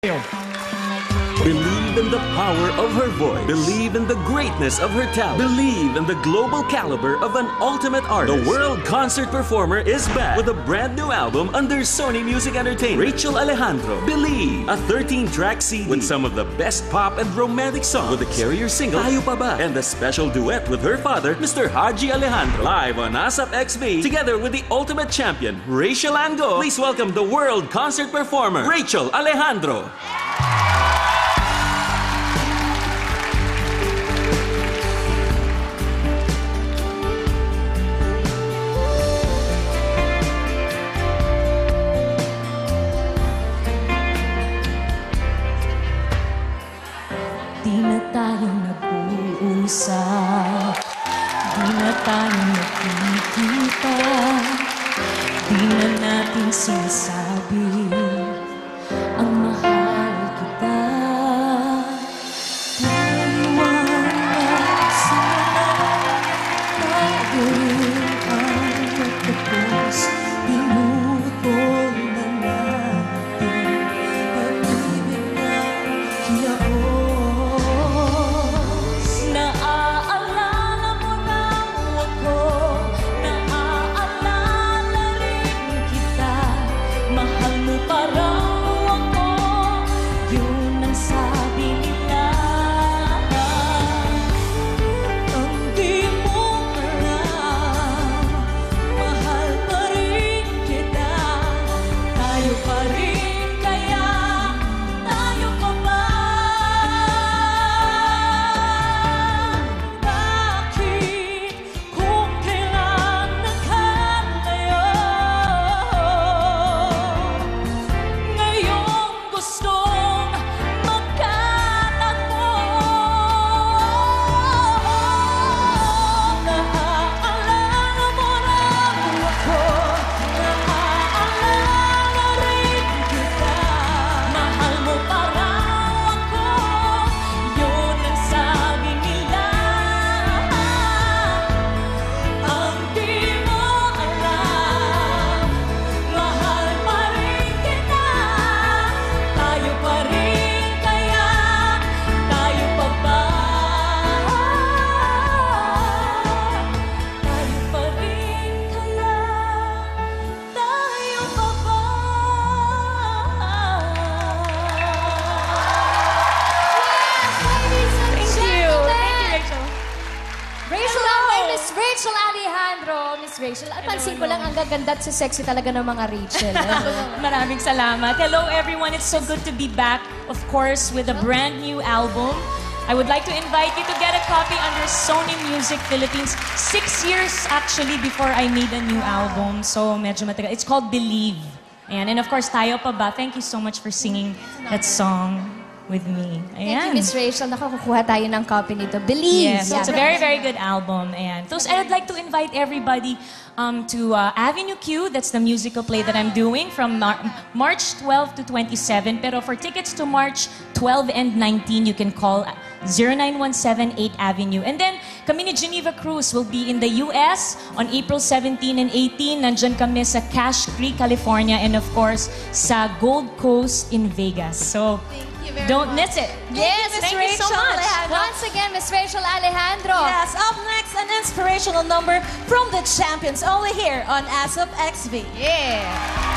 Believe in the power of her voice. Believe in the greatness of her talent. Believe in the global caliber of an ultimate artist. The world concert performer is back with a brand new album under Sony Music Entertainment. Rachel Alejandro, Believe, a 13-track CD with some of the best pop and romantic songs, with the carrier single Tayo Pa Ba and the special duet with her father, Mr. Haji Alejandro, live on ASAP XV, together with the ultimate champion, Rachel Ango. Please welcome the world concert performer, Rachel Alejandro. Di na tayo nag-uusap, di na tayo nagkikita, di na natin sinasabi ang mahal kita. Naiwanag sana tayo ang magtapos, pinutol na natin pag-ibig ng kiyaon. Rachel Alejandro, Miss Rachel. At pansin ko lang, ang gaganda at sexy talaga ng mga Rachel. Maraming salamat. Hello everyone, it's so good to be back, of course, with a brand new album. I would like to invite you to get a copy under Sony Music Philippines. 6 years actually before I made a new album. So medyo matagal. It's called Believe. And of course, Tayo Pa Ba. Thank you so much for singing that song with me. Thank you, Miss Rachel. Nakakukuha tayo ng copy nito. Believe! Yes, it's a very, very good album. And so I would like to invite everybody to Avenue Q. That's the musical play that I'm doing from March 12 to 27. Pero for tickets to March 12 and 19, you can call 0917 8 Avenue. And then, kami ni Geneva Cruz will be in the US on April 17 and 18. Nandyan kami sa Cache Creek, California. And of course, sa Gold Coast in Vegas. So, don't miss it. Yes, thank you so much. Once again, Miss Rachel Alejandro. Yes, up next, an inspirational number from the champions, only here on ASAP XV. Yeah.